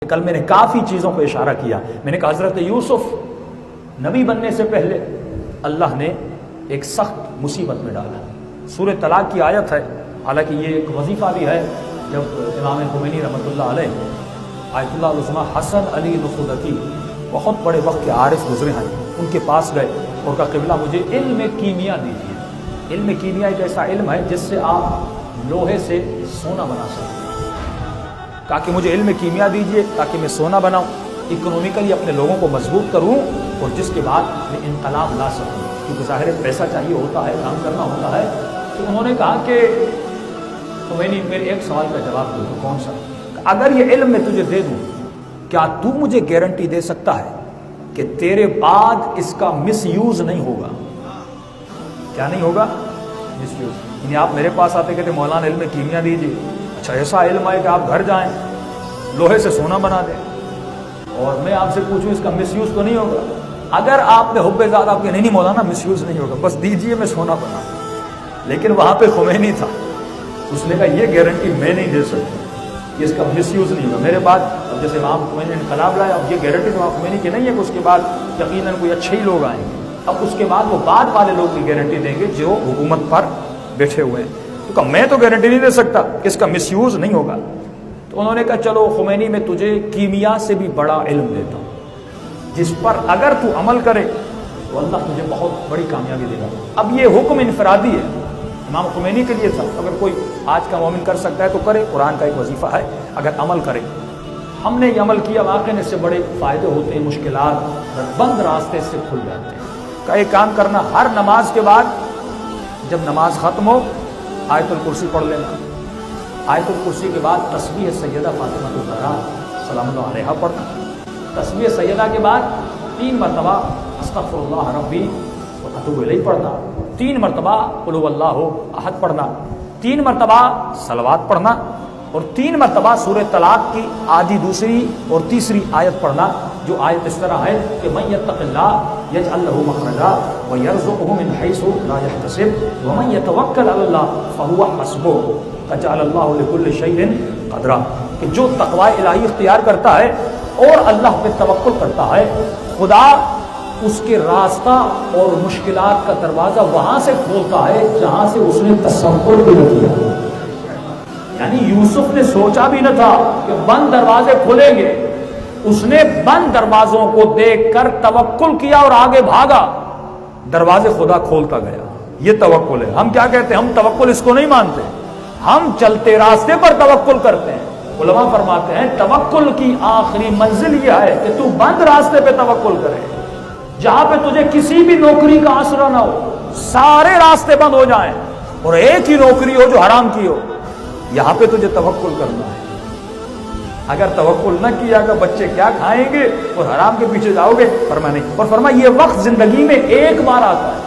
کل میں نے کافی چیزوں کو اشارہ کیا. میں نے کہا حضرت یوسف نبی بننے سے پہلے اللہ نے ایک سخت مصیبت میں ڈالا. سورہ طلاق کی آیت ہے، حالانکہ یہ ایک وظیفہ بھی ہے. جب امام خمینی رحمۃ اللہ علیہ آیت اللہ العظمیٰ حسن علی نخودتی بہت بڑے وقت کے عارف گزرے ہیں، ان کے پاس گئے اور کہا قبلہ مجھے علم کیمیا دیجیے. علم کیمیا ایک ایسا علم ہے جس سے آپ لوہے سے سونا بنا سکتے ہیں. کہا کہ مجھے علم کیمیا دیجیے تاکہ میں سونا بناؤں، اکنومیکلی اپنے لوگوں کو مضبوط کروں اور جس کے بعد میں انقلاب لا سکوں، کیونکہ ظاہر پیسہ چاہیے ہوتا ہے، کام کرنا ہوتا ہے. تو انہوں نے کہا کہ خمینی میرے ایک سوال کا جواب دو. کون سا؟ اگر یہ علم میں تجھے دے دوں، کیا تو مجھے گارنٹی دے سکتا ہے کہ تیرے بعد اس کا مس یوز نہیں ہوگا؟ کیا نہیں ہوگا؟ مس یوز. یعنی آپ میرے پاس آتے کہتے مولانا علم کیمیا دیجیے. اچھا ایسا علم ہے کہ آپ گھر جائیں لوہے سے سونا بنا دیں اور میں آپ سے پوچھوں اس کا مس یوز تو نہیں ہوگا؟ اگر آپ نے حب زیادہ آپ کے نہیں مولانا مس یوز نہیں ہوگا، بس دیجیے میں سونا بنا. لیکن وہاں پہ خمینی تھا، اس نے کہا یہ گارنٹی میں نہیں دے سکتا کہ اس کا مس یوز نہیں ہوگا. میرے بعد اب جیسے امام خمینی نے انقلاب لایا، اب یہ گارنٹی تو امام خمینی کی نہیں ہے کہ اس کے بعد یقیناً کوئی اچھے ہی لوگ آئیں گے. اب اس کے بعد وہ بعد والے لوگ بھی گارنٹی دیں گے جو حکومت پر بیٹھے ہوئے ہیں. تو کہا میں تو گارنٹی نہیں دے سکتا کہ اس کا مس یوز نہیں ہوگا. تو انہوں نے کہا چلو خمینی میں تجھے کیمیا سے بھی بڑا علم دیتا ہوں جس پر اگر تو عمل کرے تو اللہ تجھے بہت بڑی کامیابی دے گا. اب یہ حکم انفرادی ہے، امام خمینی کے لیے تھا. اگر کوئی آج کا مومن کر سکتا ہے تو کرے، قرآن کا ایک وظیفہ ہے اگر عمل کرے. ہم نے یہ عمل کیا، واقعی اس سے بڑے فائدے ہوتے ہیں، مشکلات بند راستے سے کھل جاتے ہیں. کا ایک کام کرنا، ہر نماز کے بعد جب نماز ختم ہو آیت الکرسی پڑھ لینا. آیت الکرسی کے بعد تسبیح سیدہ فاطمہ الزہرا سلام اللہ علیہا پڑھنا. تسبیح سیدہ کے بعد 3 مرتبہ استغفر اللہ ربی واتوب الیہ پڑھنا. 3 مرتبہ قل هو اللہ احد پڑھنا. 3 مرتبہ صلوات پڑھنا اور 3 مرتبہ سورہ طلاق کی آدھی دوسری اور تیسری آیت پڑھنا، جو آیت اس طرح ہے کہ من یتق اللہ یجعل له مخرجا ویرزقه من حیث لا یحتسب ومن یتوکل علی اللہ فهو حسبہ فجعل اللہ لکل شیء قدرا. کہ جو تقوی الہی اختیار کرتا ہے اور اللہ پہ توکل کرتا ہے، خدا اس کے راستہ اور مشکلات کا دروازہ وہاں سے کھولتا ہے جہاں سے اس نے تصور بھی نہ کیا. یعنی یوسف نے سوچا بھی نہ تھا کہ بند دروازے کھلیں گے. اس نے بند دروازوں کو دیکھ کر توکل کیا اور آگے بھاگا، دروازے خدا کھولتا گیا. یہ توکل ہے. ہم کیا کہتے ہیں؟ ہم توکل اس کو نہیں مانتے، ہم چلتے راستے پر توکل کرتے ہیں. علماء فرماتے ہیں توکل کی آخری منزل یہ ہے کہ تو بند راستے پہ توکل کرے، جہاں پہ تجھے کسی بھی نوکری کا آسرا نہ ہو، سارے راستے بند ہو جائیں اور ایک ہی نوکری ہو جو حرام کی ہو، یہاں پہ تجھے توکل کرنا ہے. اگر توکل نہ کیا کہ بچے کیا کھائیں گے اور حرام کے پیچھے جاؤ گے، فرمایا نہیں. اور فرمایا یہ وقت زندگی میں ایک بار آتا ہے.